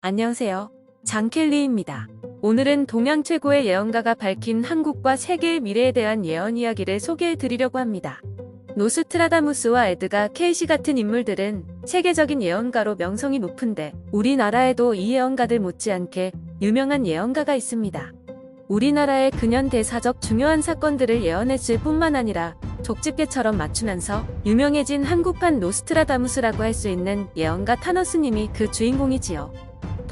안녕하세요. 장켈리입니다. 오늘은 동양 최고의 예언가가 밝힌 한국과 세계의 미래에 대한 예언 이야기를 소개해 드리려고 합니다. 노스트라다무스와 에드가 케이시 같은 인물들은 세계적인 예언가로 명성이 높은데 우리나라에도 이 예언가들 못지않게 유명한 예언가가 있습니다. 우리나라의 근현대사적 중요한 사건들을 예언했을 뿐만 아니라 족집게처럼 맞추면서 유명해진 한국판 노스트라다무스라고 할 수 있는 예언가 타너스님이 그 주인공이지요.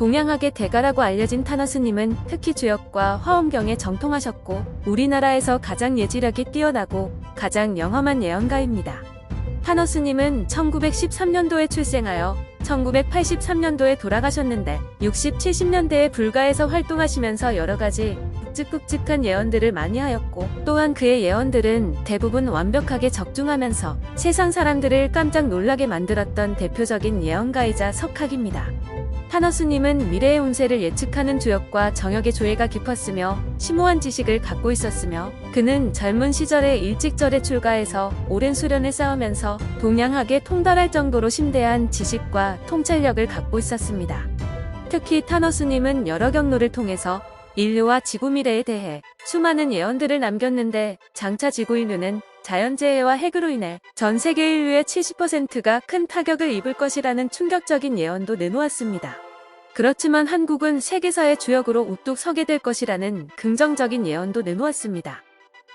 동양학의 대가라고 알려진 타너스님은 특히 주역과 화엄경에 정통하셨고 우리나라에서 가장 예지력이 뛰어나고 가장 영험한 예언가입니다. 타너스님은 1913년도에 출생하여 1983년도에 돌아가셨는데 60, 70년대에 불가에서 활동하시면서 여러가지 굵직굵직한 예언들을 많이 하였고 또한 그의 예언들은 대부분 완벽하게 적중하면서 세상 사람들을 깜짝 놀라게 만들었던 대표적인 예언가이자 석학입니다. 타너스님은 미래의 운세를 예측하는 주역과 정역의 조예가 깊었으며 심오한 지식을 갖고 있었으며 그는 젊은 시절에 일찍절에 출가해서 오랜 수련을 쌓으면서 동양학에 통달할 정도로 심대한 지식과 통찰력을 갖고 있었습니다. 특히 타너스님은 여러 경로를 통해서 인류와 지구 미래에 대해 수많은 예언들을 남겼는데 장차 지구 인류는 자연재해와 핵으로 인해 전 세계 인류의 70%가 큰 타격을 입을 것이라는 충격적인 예언도 내놓았습니다. 그렇지만 한국은 세계사의 주역으로 우뚝 서게 될 것이라는 긍정적인 예언도 내놓았습니다.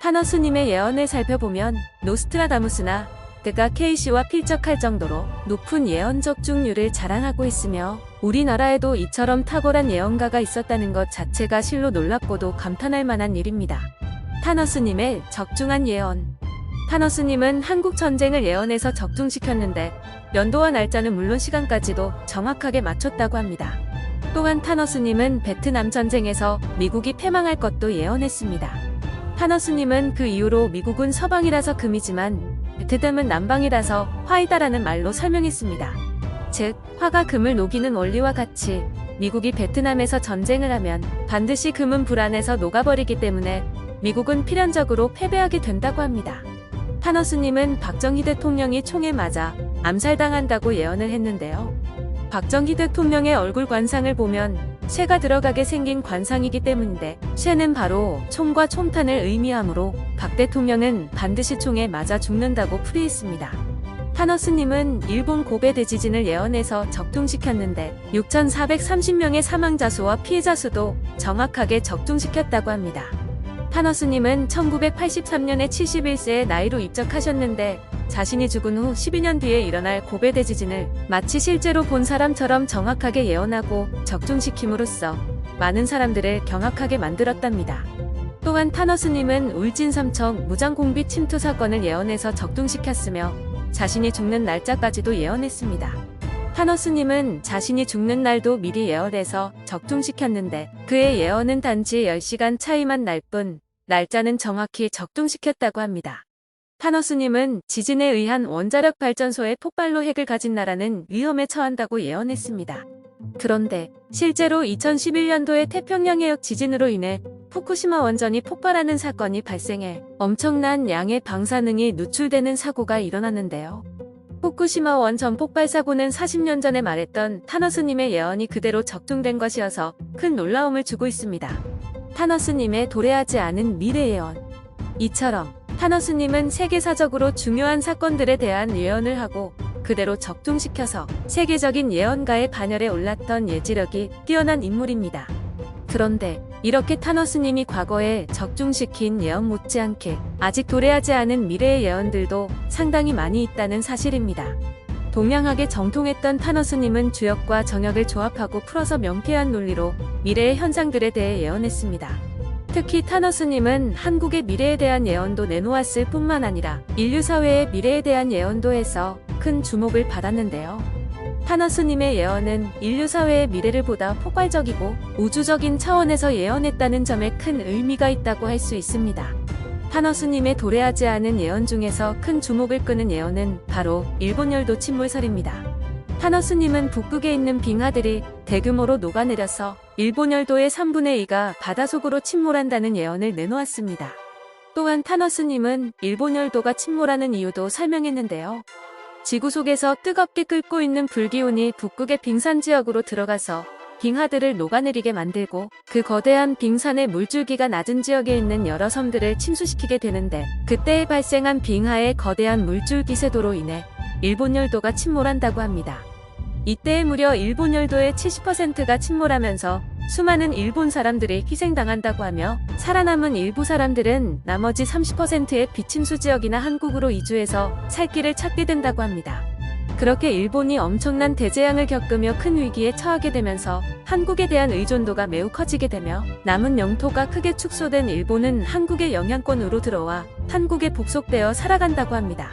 타너스님의 예언을 살펴보면 노스트라다무스나 에드가 케이시와 필적할 정도로 높은 예언 적중률을 자랑하고 있으며 우리나라에도 이처럼 탁월한 예언가가 있었다는 것 자체가 실로 놀랍고도 감탄할 만한 일입니다. 타너스님의 적중한 예언. 타너스님은 한국 전쟁을 예언해서 적중시켰는데 연도와 날짜는 물론 시간까지도 정확하게 맞췄다고 합니다. 또한 타너스님은 베트남 전쟁에서 미국이 패망할 것도 예언했습니다. 타너스님은 그 이후로 미국은 서방이라서 금이지만 베트남은 남방이라서 화이다라는 말로 설명했습니다. 즉, 화가 금을 녹이는 원리와 같이 미국이 베트남에서 전쟁을 하면 반드시 금은 불안해서 녹아버리기 때문에 미국은 필연적으로 패배하게 된다고 합니다. 타너스님은 박정희 대통령이 총에 맞아 암살당한다고 예언을 했는데요. 박정희 대통령의 얼굴 관상을 보면 쇠가 들어가게 생긴 관상이기 때문인데 쇠는 바로 총과 총탄을 의미하므로 박 대통령은 반드시 총에 맞아 죽는다고 풀이했습니다. 타너스님은 일본 고베 대지진을 예언해서 적중시켰는데 6,430명의 사망자 수와 피해자 수도 정확하게 적중시켰다고 합니다. 타너스님은 1983년에 71세의 나이로 입적하셨는데 자신이 죽은 후 12년 뒤에 일어날 고베 대지진을 마치 실제로 본 사람처럼 정확하게 예언하고 적중시킴으로써 많은 사람들을 경악하게 만들었답니다. 또한 타너스님은 울진 삼청 무장공비 침투 사건을 예언해서 적중시켰으며 자신이 죽는 날짜까지도 예언했습니다. 타너스님은 자신이 죽는 날도 미리 예언해서 적중시켰는데 그의 예언은 단지 10시간 차이만 날 뿐 날짜는 정확히 적중시켰다고 합니다. 타너스님은 지진에 의한 원자력 발전소의 폭발로 핵을 가진 나라는 위험에 처한다고 예언했습니다. 그런데 실제로 2011년도에 태평양 해역 지진으로 인해 후쿠시마 원전이 폭발하는 사건이 발생해 엄청난 양의 방사능이 누출되는 사고가 일어났는데요. 후쿠시마 원전 폭발 사고는 40년 전에 말했던 타너스님의 예언이 그대로 적중된 것이어서 큰 놀라움을 주고 있습니다. 타너스님의 도래하지 않은 미래 예언. 이처럼 타너스님은 세계사적으로 중요한 사건들에 대한 예언을 하고 그대로 적중시켜서 세계적인 예언가의 반열에 올랐던 예지력이 뛰어난 인물입니다. 그런데 이렇게 타너스님이 과거에 적중시킨 예언 못지않게 아직 도래하지 않은 미래의 예언들도 상당히 많이 있다는 사실입니다. 동양학에 정통했던 타너스님은 주역과 정역을 조합하고 풀어서 명쾌한 논리로 미래의 현상들에 대해 예언했습니다. 특히 타너스님은 한국의 미래에 대한 예언도 내놓았을 뿐만 아니라 인류 사회의 미래에 대한 예언도 해서 큰 주목을 받았는데요. 타너스님의 예언은 인류 사회의 미래를 보다 폭발적이고 우주적인 차원에서 예언했다는 점에 큰 의미가 있다고 할 수 있습니다. 타너스님의 도래하지 않은 예언 중에서 큰 주목을 끄는 예언은 바로 일본 열도 침몰설입니다. 타너스님은 북극에 있는 빙하들이 대규모로 녹아내려서 일본 열도의 3분의 2가 바다속으로 침몰한다는 예언을 내놓았습니다. 또한 타너스님은 일본 열도가 침몰하는 이유도 설명했는데요. 지구 속에서 뜨겁게 끓고 있는 불기운이 북극의 빙산 지역으로 들어가서 빙하들을 녹아내리게 만들고 그 거대한 빙산의 물줄기가 낮은 지역에 있는 여러 섬들을 침수시키게 되는데, 그때 발생한 빙하의 거대한 물줄기 쇄도로 인해 일본 열도가 침몰한다고 합니다. 이때 무려 일본 열도의 70%가 침몰하면서 수많은 일본 사람들이 희생당한다고 하며, 살아남은 일부 사람들은 나머지 30%의 비침수 지역이나 한국으로 이주해서 살 길을 찾게 된다고 합니다. 그렇게 일본이 엄청난 대재앙을 겪으며 큰 위기에 처하게 되면서 한국에 대한 의존도가 매우 커지게 되며, 남은 영토가 크게 축소된 일본은 한국의 영향권으로 들어와 한국에 복속되어 살아간다고 합니다.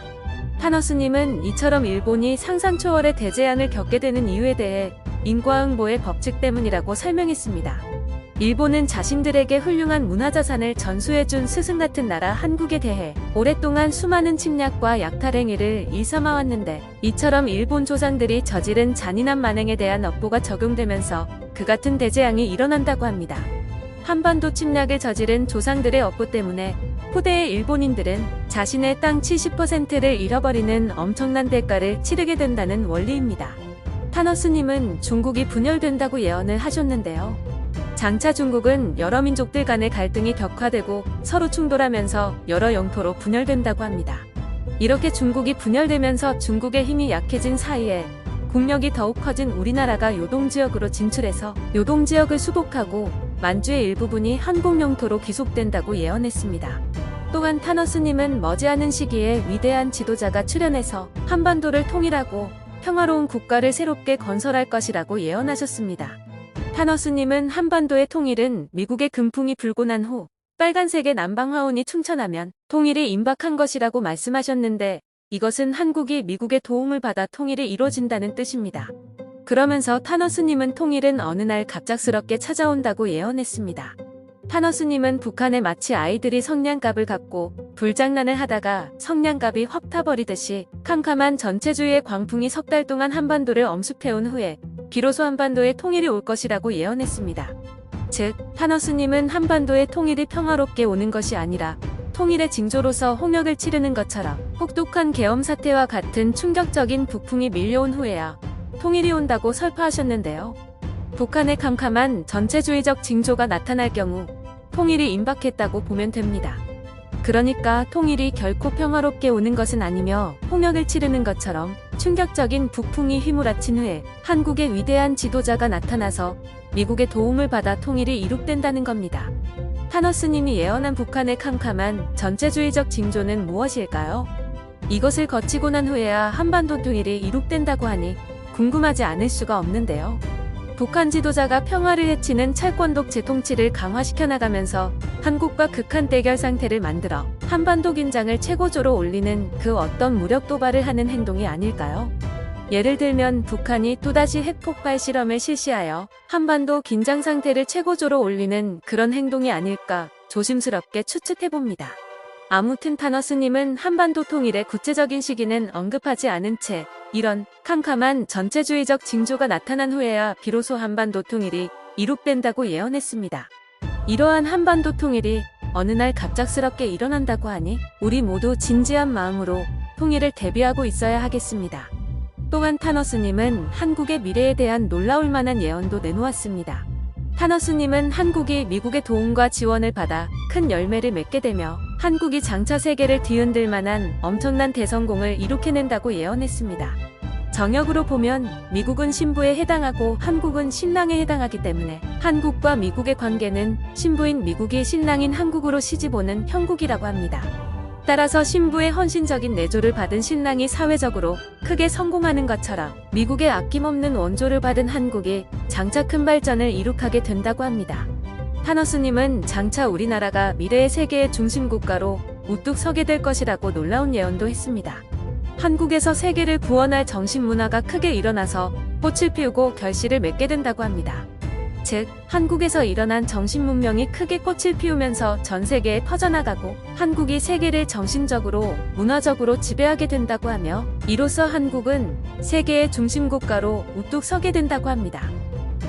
타너스님은 이처럼 일본이 상상 초월의 대재앙을 겪게 되는 이유에 대해 인과응보의 법칙 때문이라고 설명했습니다. 일본은 자신들에게 훌륭한 문화자산을 전수해준 스승 같은 나라 한국에 대해 오랫동안 수많은 침략과 약탈 행위를 일삼아왔는데, 이처럼 일본 조상들이 저지른 잔인한 만행에 대한 업보가 적용되면서 그 같은 대재앙이 일어난다고 합니다. 한반도 침략을 저지른 조상들의 업보 때문에 후대의 일본인들은 자신의 땅 70%를 잃어버리는 엄청난 대가를 치르게 된다는 원리입니다. 타너스님은 중국이 분열된다고 예언을 하셨는데요. 장차 중국은 여러 민족들 간의 갈등이 격화되고 서로 충돌하면서 여러 영토로 분열된다고 합니다. 이렇게 중국이 분열되면서 중국의 힘이 약해진 사이에 국력이 더욱 커진 우리나라가 요동지역으로 진출해서 요동지역을 수복하고 만주의 일부분이 한국 영토로 귀속된다고 예언했습니다. 또한 타너스님은 머지않은 시기에 위대한 지도자가 출현해서 한반도를 통일하고 평화로운 국가를 새롭게 건설할 것이라고 예언하셨습니다. 타너스님은 한반도의 통일은 미국의 금풍이 불고 난 후 빨간색의 남방화운이 충천하면 통일이 임박한 것이라고 말씀하셨는데, 이것은 한국이 미국의 도움을 받아 통일이 이루어진다는 뜻입니다. 그러면서 타너스님은 통일은 어느 날 갑작스럽게 찾아온다고 예언했습니다. 타너스님은 북한에 마치 아이들이 성냥갑을 갖고 불장난을 하다가 성냥갑이 확 타버리듯이 캄캄한 전체주의의 광풍이 석 달 동안 한반도를 엄습해온 후에 비로소 한반도에 통일이 올 것이라고 예언했습니다. 즉, 타너스님은 한반도의 통일이 평화롭게 오는 것이 아니라 통일의 징조로서 홍역을 치르는 것처럼 혹독한 계엄 사태와 같은 충격적인 북풍이 밀려온 후에야 통일이 온다고 설파하셨는데요. 북한의 캄캄한 전체주의적 징조가 나타날 경우 통일이 임박했다고 보면 됩니다. 그러니까 통일이 결코 평화롭게 오는 것은 아니며 홍역을 치르는 것처럼 충격적인 북풍이 휘몰아친 후에 한국의 위대한 지도자가 나타나서 미국의 도움을 받아 통일이 이룩된다는 겁니다. 타너스님이 예언한 북한의 캄캄한 전체주의적 징조는 무엇일까요? 이것을 거치고 난 후에야 한반도 통일이 이룩된다고 하니 궁금하지 않을 수가 없는데요. 북한 지도자가 평화를 해치는 찰권독 제통치를 강화시켜 나가면서 한국과 극한 대결 상태를 만들어 한반도 긴장을 최고조로 올리는 그 어떤 무력 도발을 하는 행동이 아닐까요? 예를 들면 북한이 또다시 핵폭발 실험을 실시하여 한반도 긴장 상태를 최고조로 올리는 그런 행동이 아닐까 조심스럽게 추측해봅니다. 아무튼 타너스님은 한반도 통일의 구체적인 시기는 언급하지 않은 채 이런 캄캄한 전체주의적 징조가 나타난 후에야 비로소 한반도 통일이 이룩된다고 예언했습니다. 이러한 한반도 통일이 어느 날 갑작스럽게 일어난다고 하니 우리 모두 진지한 마음으로 통일을 대비하고 있어야 하겠습니다. 또한 타너스님은 한국의 미래에 대한 놀라울 만한 예언도 내놓았습니다. 타너스님은 한국이 미국의 도움과 지원을 받아 큰 열매를 맺게 되며 한국이 장차 세계를 뒤흔들 만한 엄청난 대성공을 이룩해낸다고 예언했습니다. 정역으로 보면 미국은 신부에 해당하고 한국은 신랑에 해당하기 때문에 한국과 미국의 관계는 신부인 미국이 신랑인 한국으로 시집오는 형국이라고 합니다. 따라서 신부의 헌신적인 내조를 받은 신랑이 사회적으로 크게 성공하는 것처럼 미국의 아낌없는 원조를 받은 한국이 장차 큰 발전을 이룩하게 된다고 합니다. 타너스님은 장차 우리나라가 미래의 세계의 중심국가로 우뚝 서게 될 것이라고 놀라운 예언도 했습니다. 한국에서 세계를 구원할 정신문화가 크게 일어나서 꽃을 피우고 결실을 맺게 된다고 합니다. 즉, 한국에서 일어난 정신문명이 크게 꽃을 피우면서 전 세계에 퍼져나가고 한국이 세계를 정신적으로, 문화적으로 지배하게 된다고 하며 이로써 한국은 세계의 중심국가로 우뚝 서게 된다고 합니다.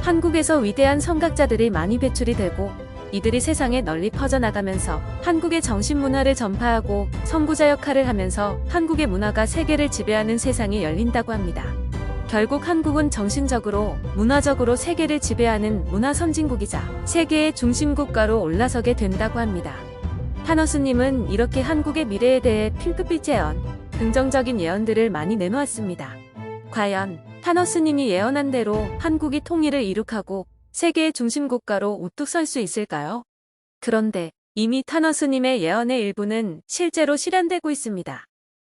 한국에서 위대한 성각자들이 많이 배출이 되고 이들이 세상에 널리 퍼져나가면서 한국의 정신문화를 전파하고 선구자 역할을 하면서 한국의 문화가 세계를 지배하는 세상이 열린다고 합니다. 결국 한국은 정신적으로, 문화적으로 세계를 지배하는 문화 선진국이자 세계의 중심국가로 올라서게 된다고 합니다. 타너스님은 이렇게 한국의 미래에 대해 핑크빛 예언, 긍정적인 예언들을 많이 내놓았습니다. 과연 타너스님이 예언한 대로 한국이 통일을 이룩하고 세계의 중심국가로 우뚝 설 수 있을까요? 그런데 이미 타너스님의 예언의 일부는 실제로 실현되고 있습니다.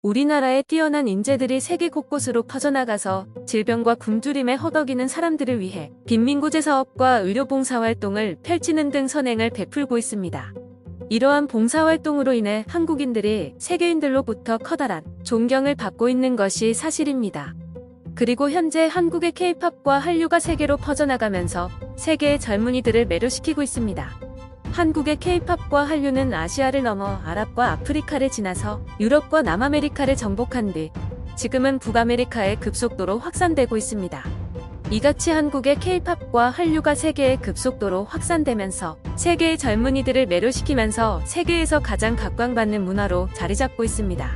우리나라의 뛰어난 인재들이 세계 곳곳으로 퍼져나가서 질병과 굶주림에 허덕이는 사람들을 위해 빈민구제 사업과 의료봉사활동을 펼치는 등 선행을 베풀고 있습니다. 이러한 봉사활동으로 인해 한국인들이 세계인들로부터 커다란 존경을 받고 있는 것이 사실입니다. 그리고 현재 한국의 K-팝과 한류가 세계로 퍼져나가면서 세계의 젊은이들을 매료시키고 있습니다. 한국의 K-팝과 한류는 아시아를 넘어 아랍과 아프리카를 지나서 유럽과 남아메리카를 정복한 뒤 지금은 북아메리카에 급속도로 확산되고 있습니다. 이같이 한국의 K-팝과 한류가 세계에 급속도로 확산되면서 세계의 젊은이들을 매료시키면서 세계에서 가장 각광받는 문화로 자리잡고 있습니다.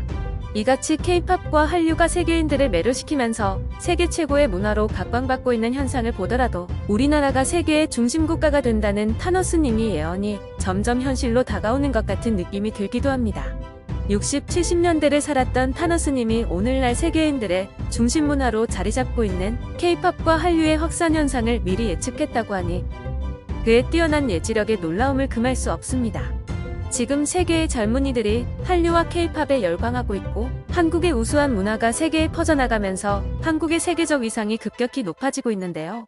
이같이 K-팝과 한류가 세계인들을 매료시키면서 세계 최고의 문화로 각광받고 있는 현상을 보더라도 우리나라가 세계의 중심국가가 된다는 타너스님이 예언이 점점 현실로 다가오는 것 같은 느낌이 들기도 합니다. 60, 70년대를 살았던 타너스님이 오늘날 세계인들의 중심 문화로 자리잡고 있는 K-팝과 한류의 확산 현상을 미리 예측했다고 하니 그의 뛰어난 예지력에 놀라움을 금할 수 없습니다. 지금 세계의 젊은이들이 한류와 K-팝에 열광하고 있고 한국의 우수한 문화가 세계에 퍼져나가면서 한국의 세계적 위상이 급격히 높아지고 있는데요.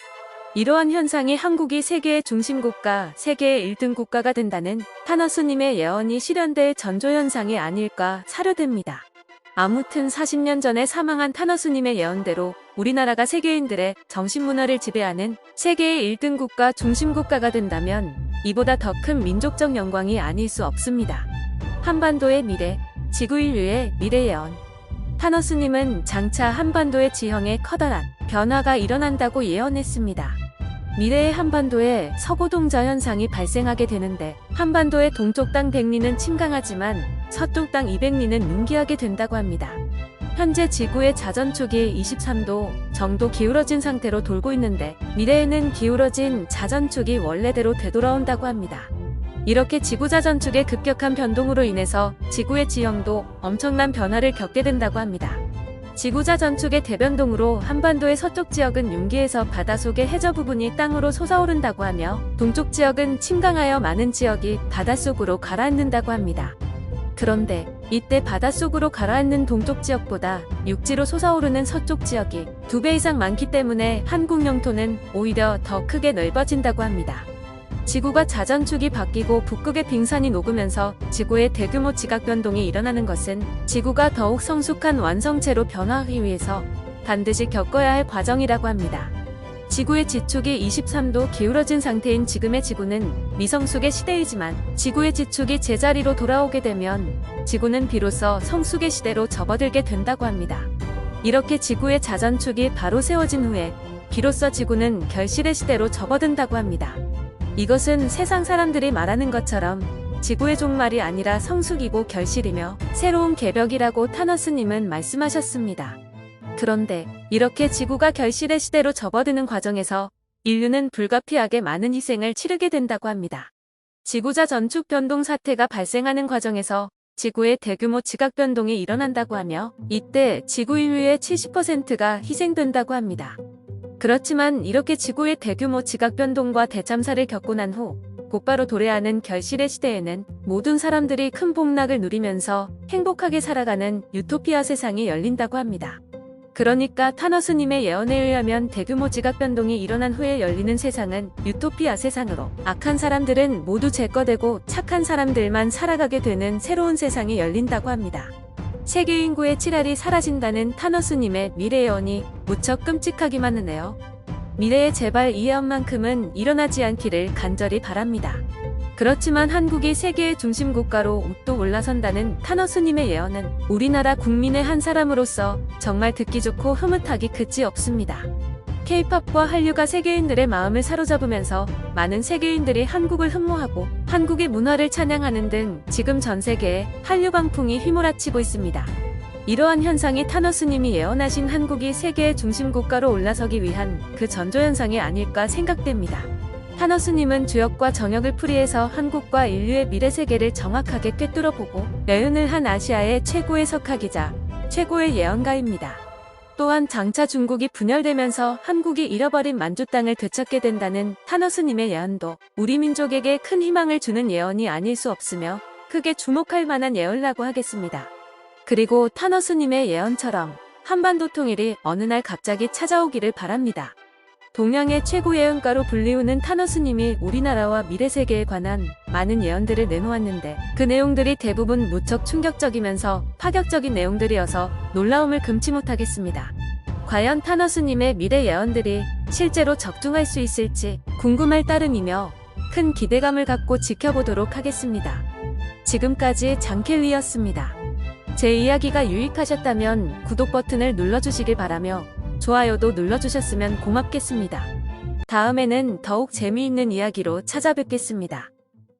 이러한 현상이 한국이 세계의 중심국가, 세계의 1등 국가가 된다는 타너스님의 예언이 실현될 전조현상이 아닐까 사료됩니다. 아무튼 40년 전에 사망한 타너스님의 예언대로 우리나라가 세계인들의 정신문화를 지배하는 세계의 1등 국가, 중심국가가 된다면 이보다 더 큰 민족적 영광이 아닐 수 없습니다. 한반도의 미래, 지구 인류의 미래 예언. 타너스님은 장차 한반도의 지형에 커다란 변화가 일어난다고 예언했습니다. 미래의 한반도에 서고동자 현상이 발생하게 되는데 한반도의 동쪽 땅 100리는 침강하지만 서쪽 땅 200리는 뭉기하게 된다고 합니다. 현재 지구의 자전축이 23도 정도 기울어진 상태로 돌고 있는데 미래에는 기울어진 자전축이 원래대로 되돌아온다고 합니다. 이렇게 지구 자전축의 급격한 변동으로 인해서 지구의 지형도 엄청난 변화를 겪게 된다고 합니다. 지구 자전축의 대변동으로 한반도의 서쪽 지역은 융기해서 바닷속의 해저 부분이 땅으로 솟아오른다고 하며 동쪽 지역은 침강하여 많은 지역이 바닷속으로 가라앉는다고 합니다. 그런데 이때 바닷속으로 가라앉는 동쪽 지역보다 육지로 솟아오르는 서쪽 지역이 2배 이상 많기 때문에 한국 영토는 오히려 더 크게 넓어진다고 합니다. 지구가 자전축이 바뀌고 북극의 빙산이 녹으면서 지구의 대규모 지각 변동이 일어나는 것은 지구가 더욱 성숙한 완성체로 변화하기 위해서 반드시 겪어야 할 과정이라고 합니다. 지구의 지축이 23도 기울어진 상태인 지금의 지구는 미성숙의 시대이지만 지구의 지축이 제자리로 돌아오게 되면 지구는 비로소 성숙의 시대로 접어들게 된다고 합니다. 이렇게 지구의 자전축이 바로 세워진 후에 비로소 지구는 결실의 시대로 접어든다고 합니다. 이것은 세상 사람들이 말하는 것처럼 지구의 종말이 아니라 성숙이고 결실이며 새로운 개벽이라고 타너스님은 말씀하셨습니다. 그런데 이렇게 지구가 결실의 시대로 접어드는 과정에서 인류는 불가피하게 많은 희생을 치르게 된다고 합니다. 지구자 전축 변동 사태가 발생하는 과정에서 지구의 대규모 지각 변동이 일어난다고 하며 이때 지구 인류의 70%가 희생된다고 합니다. 그렇지만 이렇게 지구의 대규모 지각 변동과 대참사를 겪고 난 후 곧바로 도래하는 결실의 시대에는 모든 사람들이 큰 복락을 누리면서 행복하게 살아가는 유토피아 세상이 열린다고 합니다. 그러니까 타너스님의 예언에 의하면 대규모 지각 변동이 일어난 후에 열리는 세상은 유토피아 세상으로 악한 사람들은 모두 제거되고 착한 사람들만 살아가게 되는 새로운 세상이 열린다고 합니다. 세계 인구의 7할이 사라진다는 타너스님의 미래 예언이 무척 끔찍하기만 하네요. 미래에 제발 이 예언만큼은 일어나지 않기를 간절히 바랍니다. 그렇지만 한국이 세계의 중심 국가로 우뚝 올라선다는 타너스님의 예언은 우리나라 국민의 한 사람으로서 정말 듣기 좋고 흐뭇하기 끝이 없습니다. K-팝과 한류가 세계인들의 마음을 사로잡으면서 많은 세계인들이 한국을 흠모하고 한국의 문화를 찬양하는 등 지금 전 세계에 한류 광풍이 휘몰아치고 있습니다. 이러한 현상이 타노스님이 예언하신 한국이 세계의 중심 국가로 올라서기 위한 그 전조현상이 아닐까 생각됩니다. 타노스님은 주역과 정역을 풀이해서 한국과 인류의 미래 세계를 정확하게 꿰뚫어보고 예언을 한 아시아의 최고의 석학이자 최고의 예언가입니다. 또한 장차 중국이 분열되면서 한국이 잃어버린 만주 땅을 되찾게 된다는 타노스님의 예언도 우리 민족에게 큰 희망을 주는 예언이 아닐 수 없으며 크게 주목할 만한 예언이라고 하겠습니다. 그리고 타노스님의 예언처럼 한반도 통일이 어느 날 갑자기 찾아오기를 바랍니다. 동양의 최고 예언가로 불리우는 타노스님이 우리나라와 미래 세계에 관한 많은 예언들을 내놓았는데 그 내용들이 대부분 무척 충격적이면서 파격적인 내용들이어서 놀라움을 금치 못하겠습니다. 과연 타노스님의 미래 예언들이 실제로 적중할 수 있을지 궁금할 따름이며 큰 기대감을 갖고 지켜보도록 하겠습니다. 지금까지 장켈리였습니다. 제 이야기가 유익하셨다면 구독 버튼을 눌러주시길 바라며 좋아요도 눌러주셨으면 고맙겠습니다. 다음에는 더욱 재미있는 이야기로 찾아뵙겠습니다.